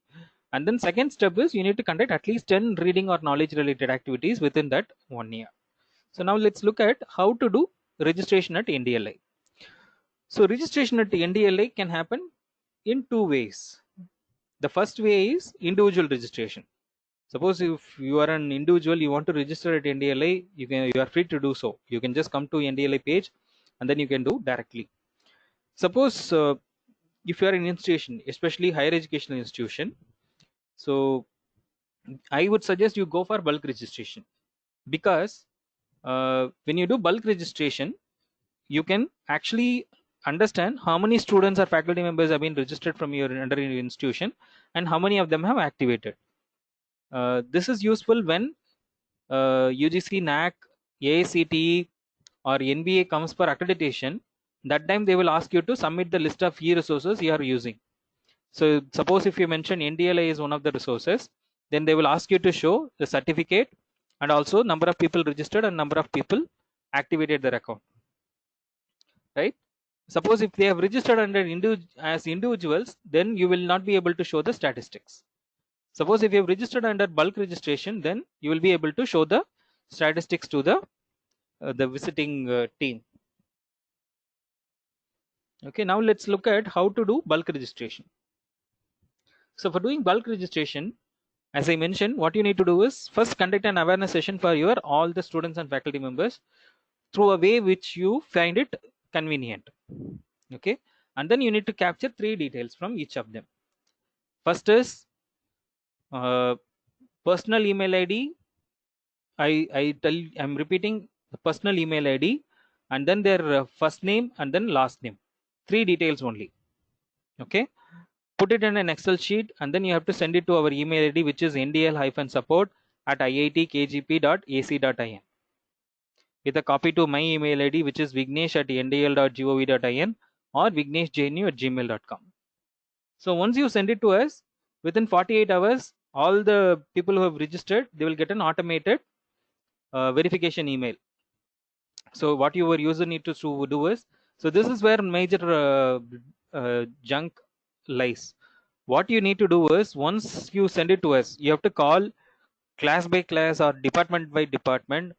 And then second step is you need to conduct at least 10 reading or knowledge related activities within that 1 year. So now let's look at how to do registration at NDLI. So registration at NDLI can happen in 2 ways. The first way is individual registration. Suppose if you are an individual, you want to register at NDLI, you are free to do so. You can just come to NDLI page and then you can do directly. Suppose if you are an institution, especially higher educational institution, so I would suggest you go for bulk registration, because when you do bulk registration, you can actually understand how many students or faculty members have been registered from your under your institution and how many of them have activated. This is useful when UGC, NAC, AICTE or NBA comes for accreditation. That time they will ask you to submit the list of e-resources you are using. So suppose if you mention NDLI is one of the resources, then they will ask you to show the certificate and also number of people registered and number of people activated their account, right? Suppose if they have registered under as individuals, then you will not be able to show the statistics. Suppose if you have registered under bulk registration, then you will be able to show the statistics to the visiting team. Okay, now let's look at how to do bulk registration. So for doing bulk registration, as I mentioned, what you need to do is first conduct an awareness session for your all the students and faculty members through a way which you find it convenient. Okay, and then you need to capture 3 details from each of them. First is personal email ID. I'm repeating the personal email ID, and then their first name and then last name. 3 details only. Okay, put it in an Excel sheet, and then you have to send it to our email ID, which is ndl-support@iitkgp.ac.in, with a copy to my email ID, which is vignesh@ndl.gov.in or vigneshjnu@gmail.com. So once you send it to us, within 48 hours, all the people who have registered, they will get an automated verification email. So what your user need to do is, so this is where major junk lies. What you need to do is, once you send it to us, you have to call class by class or department by department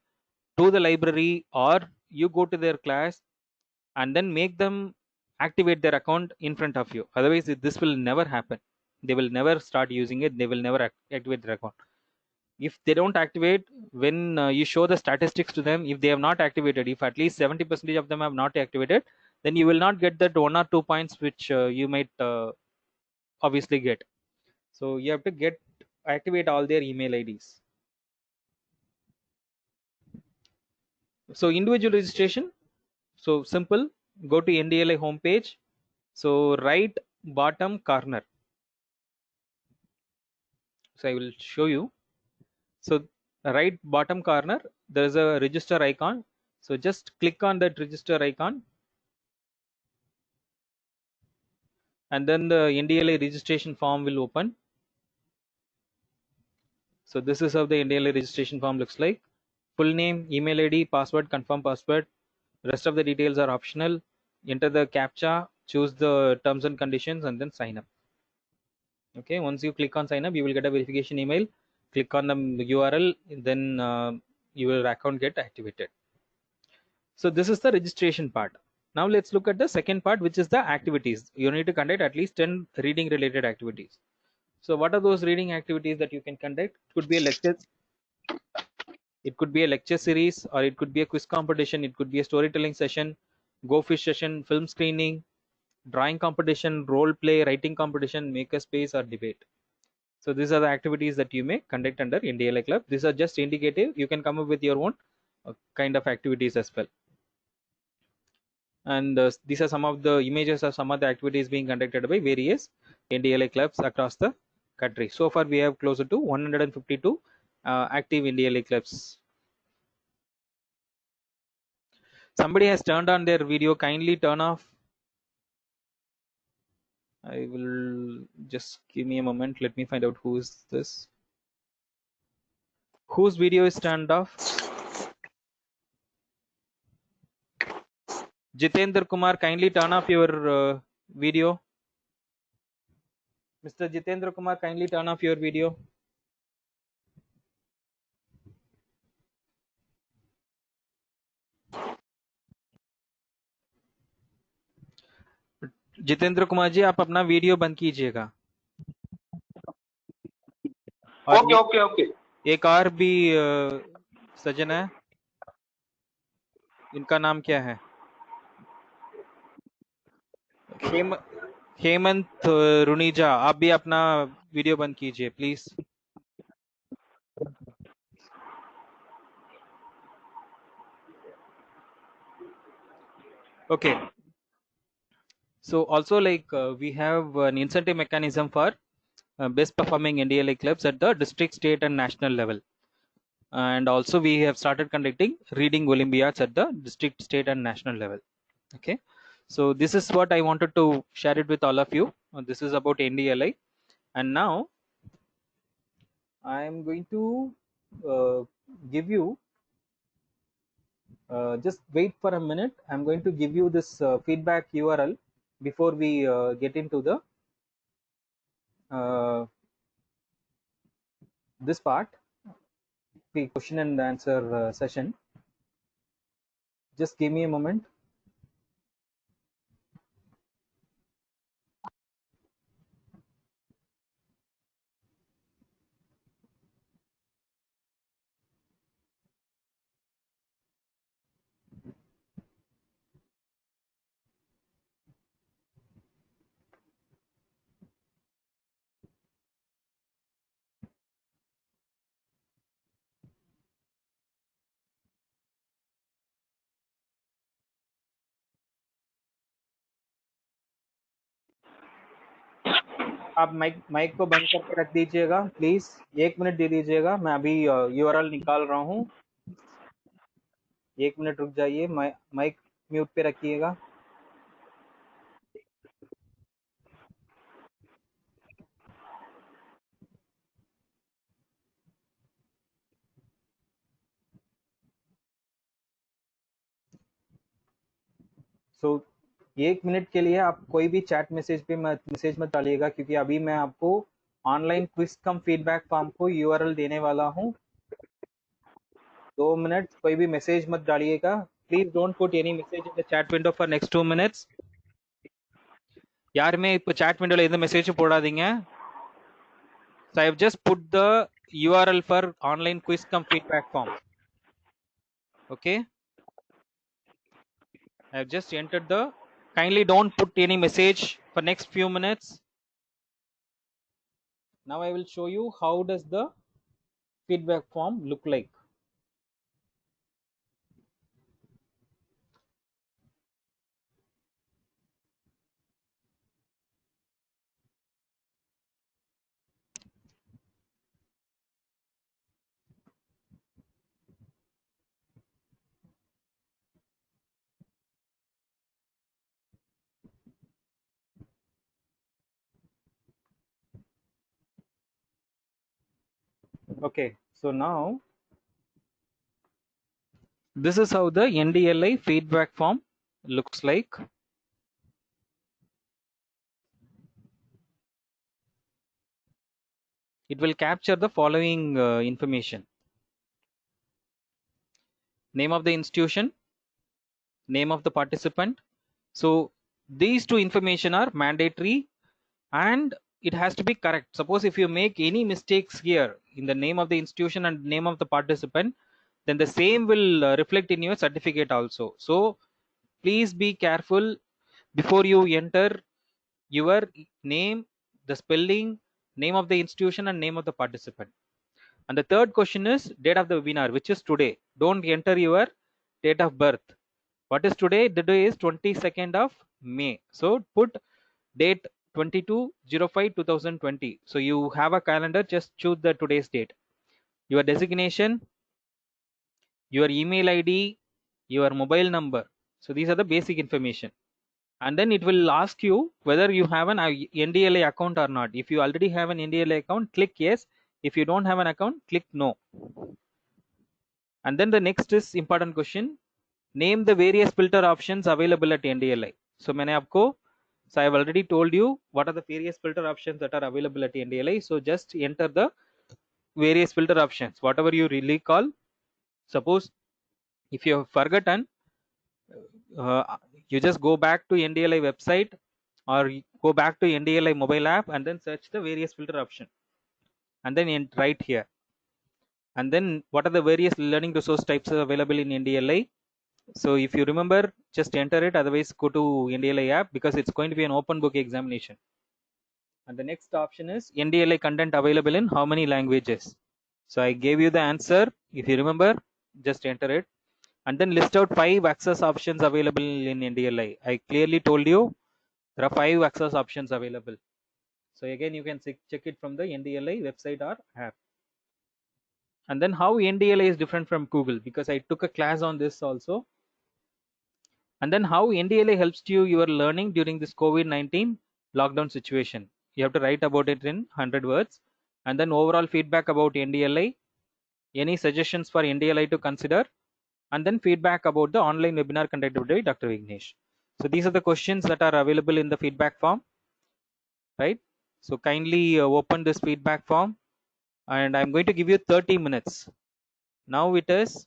to the library, or you go to their class and then make them activate their account in front of you. Otherwise this will never happen. They will never start using it. They will never activate their account. If they don't activate, when you show the statistics to them, if they have not activated, if at least 70% of them have not activated, then you will not get that 1 or 2 points which you might obviously get. So you have to activate all their email IDs. So individual registration, so simple, go to NDLI homepage. So right bottom corner, so I will show you. So right bottom corner, there is a register icon. So just click on that register icon, and then the NDLI registration form will open. So this is how the NDLI registration form looks like. Full name, email ID, password, confirm password. Rest of the details are optional. Enter the CAPTCHA, choose the terms and conditions, and then sign up. Okay, once you click on sign up, you will get a verification email. Click on the URL, then your account get activated. So this is the registration part. Now let's look at the second part, which is the activities. You need to conduct at least 10 reading related activities. So what are those reading activities that you can conduct? It could be a lecture, it could be a lecture series, or it could be a quiz competition, it could be a storytelling session, go fish session, film screening, drawing competition, role play, writing competition, maker space, or debate. So these are the activities that you may conduct under NDLI club. These are just indicative. You can come up with your own kind of activities as well. And these are some of the images of some of the activities being conducted by various NDLI clubs across the country. So far we have closer to 152 active NDLI clubs. Somebody has turned on their video. Kindly turn off. I will just give me a moment. Let me find out who is this. Whose video is turned off? Jitendra Kumar, kindly turn off your video. Mr. Jitendra Kumar, kindly turn off your video. Jitendra Kumar ji, आप अपना video बंद कीजिएगा। Okay okay okay. एक और भी सज्जन है, इनका नाम क्या है? हेमंत रुनीजा, आप भी अपना वीडियो बंद कीजिए please. Okay, so also like we have an incentive mechanism for best performing NDLI clubs at the district, state and national level, and also we have started conducting reading Olympiads at the district, state and national level. Okay, so this is what I wanted to share it with all of you. This is about NDLI, and now I am going to give you just wait for a minute. I'm going to give you this feedback URL before we get into the this part, the question and answer session. Just give me a moment. आप mic को बंद करके रख दीजिएगा please, 1 minute दे दीजिएगा, मैं अभी URL निकाल रहा हूँ। 1 मिनट रुक जाइए, माइक म्यूट पे रखिएगा। सो 1 मिनट के लिए आप कोई भी चैट मैसेज पे मैसेज मत डालिएगा, क्योंकि अभी मैं आपको ऑनलाइन क्विज कम फीडबैक फॉर्म को यूआरएल देने वाला हूँ। 2 मिनट कोई भी मैसेज मत डालिएगा, please don't put any message in the chat window for next 2 minutes. யாருமே இப்போ chat windowல எந்த மெசேஜ் போடாதீங்க. So I have just put the URL for online quiz cum feedback form. Okay, I have just entered the, kindly don't put any message for next few minutes. Now I will show you how does the feedback form look like. Okay, so now this is how the NDLI feedback form looks like. It will capture the following information: name of the institution, name of the participant. So these two information are mandatory and it has to be correct. Suppose if you make any mistakes here in the name of the institution and name of the participant, then the same will reflect in your certificate also. So please be careful before you enter your name, the spelling, name of the institution and name of the participant. And the third question is date of the webinar, which is today. Don't enter your date of birth. What is today? The day is 22nd of May. So put date 22/05/2020. So you have a calendar, just choose the today's date. Your designation, your email ID, your mobile number. So these are the basic information. And then it will ask you whether you have an NDLA account or not. If you already have an NDLA account, click yes. If you don't have an account, click no. And then the next is important question: name the various filter options available at NDLI. So मैंने आपको, so I have already told you what are the various filter options that are available at NDLI. So just enter the various filter options, whatever you really call. Suppose if you have forgotten, you just go back to NDLI website or go back to NDLI mobile app and then search the various filter option and then write here. And then what are the various learning resource types available in NDLI? So if you remember, just enter it, otherwise go to NDLI app because it's going to be an open book examination. And the next option is NDLI content available in how many languages? So I gave you the answer. If you remember, just enter it. And then list out 5 access options available in NDLI. I clearly told you there are 5 access options available. So again, you can check it from the NDLI website or app. And then how NDLI is different from Google, because I took a class on this also. And then how NDLI helps you your learning during this COVID-19 lockdown situation. You have to write about it in 100 words. And then overall feedback about NDLI, any suggestions for NDLI to consider, and then feedback about the online webinar conducted by Dr. Vignesh. So these are the questions that are available in the feedback form, right? So kindly open this feedback form and I'm going to give you 30 minutes. Now it is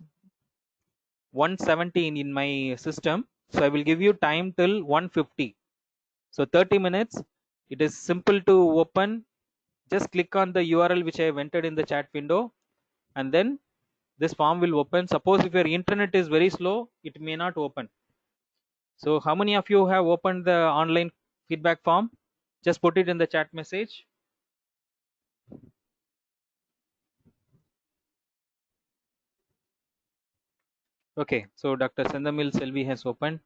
1:17 in my system. So I will give you time till 1:50. So 30 minutes. It is simple to open. Just click on the URL which I have entered in the chat window and then this form will open. Suppose if your internet is very slow, it may not open. So how many of you have opened the online feedback form? Just put it in the chat message. Okay, so Dr. Sendamil Selvi has opened.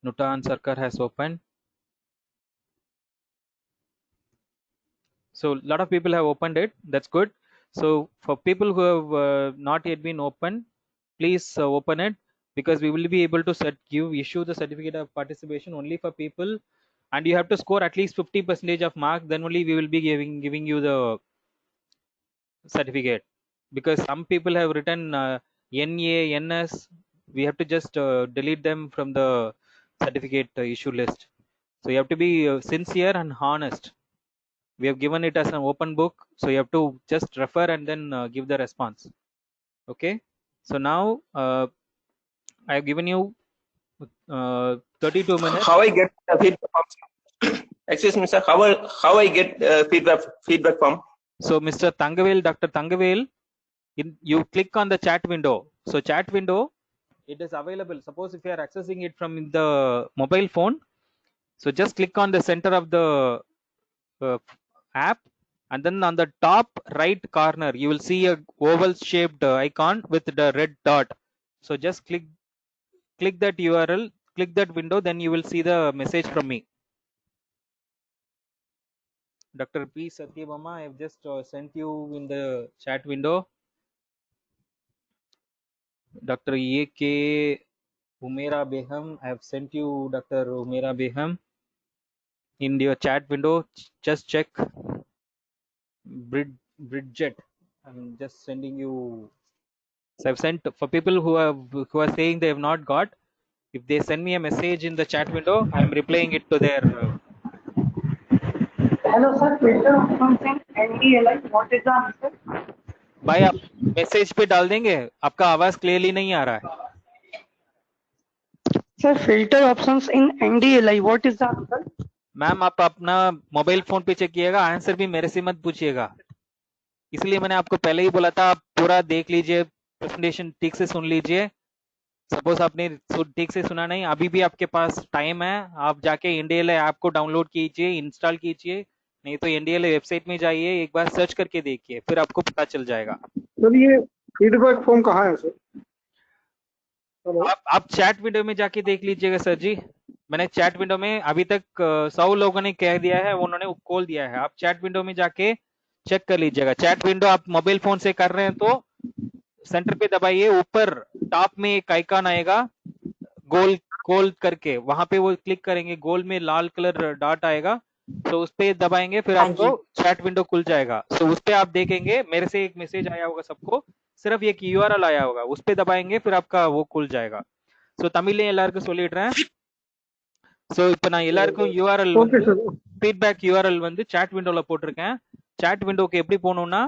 Nuta Ansarkar has opened. So a lot of people have opened it. That's good. So for people who have not yet been opened, please open it, because we will be able to issue the certificate of participation only for people, and you have to score at least 50% of mark. Then only we will be giving you the certificate, because some people have written NA, NS. We have to just delete them from the certificate issue list. So you have to be sincere and honest. We have given it as an open book, so you have to just refer and then give the response. Okay, so now I have given you 32 minutes. How I get feedback form? Excuse me, sir. How I get feedback form? So Mr. Thangavel, Dr. Thangavel, you click on the chat window. So chat window, it is available. Suppose if you are accessing it from the mobile phone, so just click on the center of the app, and then on the top right corner you will see a oval shaped icon with the red dot. So just click that URL, click that window, then you will see the message from me. Dr. P. Satyabama, I have just sent you in the chat window. Dr. A.K. Umera Beham, I have sent you Dr. Umera Beham in your chat window. Just check. Bridget, I'm just sending you. So I've sent for people who are saying they have not got. If they send me a message in the chat window, I'm replying it to their. Hello, sir. Filter of something NDLI. What is the answer? भाई आप message पे डाल देंगे, आपका आवाज clearly नहीं आ रहा है. Sir, filter options in NDLI. What is the answer? Ma'am आप अपना मोबाइल फोन पे चेक कीजिएगा, आंसर भी मेरे से मत पूछिएगा. इसलिए मैंने आपको पहले ही बोला था, आप पूरा देख लीजिए, प्रेजेंटेशन ठीक से सुन लीजिए. सपोज आपने ठीक से सुना नहीं, अभी भी आपके पास टाइम है, आप जाके NDLI ऐप को डाउनलोड कीजिए, इंस्टॉल कीजिए, नहीं तो NDLI वेबसाइट में जाइए, एक बार सर्च करके देखिए, फिर आपको पता चल जाएगा. सर ये फीडबैक फॉर्म कहाँ है सर? आप चैट विंडो में जाके देख लीजिएगा सर जी. मैंने चैट विंडो में अभी तक 100 लोगों ने कह दिया है, उन्होंने खोल दिया है. आप चैट विंडो में जाके चेक कर लीजिएगा. चैट विंडो आप मोबाइल फोन से कर रहे हैं तो सेंटर पे दबाइए, ऊपर टॉप में एक आइकन आएगा गोल करके, वहां पे वो क्लिक करेंगे, गोल में लाल कलर डॉट आएगा, तो उस पे दबाएंगे, फिर आपको चैट विंडो खुल जाएगा. तो उस पे आप देखेंगे, मेरे से एक मैसेज आया होगा सबको, सिर्फ एक URL आया होगा, उस पे दबाएंगे, फिर आपका वो खुल जाएगा. सो தமிழ்ல எல்லாருக்கும் சொல்லிடுறேன். சோ இப்போ நான் எல்லாருக்கும் URL வந்து ஃபீட்பேக் URL வந்து chat விண்டோல போட்டுருக்கேன். chat விண்டோக்கு எப்படி போகணும்னா,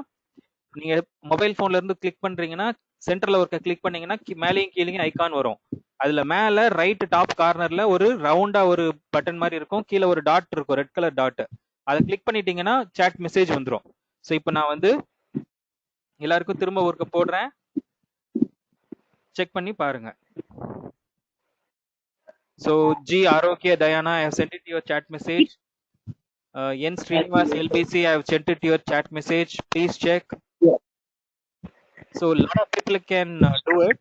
நீங்க மொபைல் போன்ல இருந்து கிளிக் பண்றீங்கன்னா, சென்டர்ல ஒருக்க கிளிக் பண்ணீங்கன்னா மேலேயும் கீழேயும் ஐகான் வரும். அதுல மேல ரைட் டாப் கார்னர்ல ஒரு ரவுண்டா ஒரு பட்டன் மாதிரி இருக்கும், கீழே ஒரு டாட் இருக்கும், ரெட் கலர் டாட். அதை கிளிக் பண்ணிட்டீங்கன்னா chat மெசேஜ் வந்துடும். ஸோ இப்போ நான் வந்து எல்லாருக்கும் திரும்ப ஒர்க்க போடுறேன், செக் பண்ணி பாருங்க. So G Arokya Dayana, I have sent it to your chat message. N Srinivas LBC, I have sent it to your chat message. Please check. So a lot of people can do it.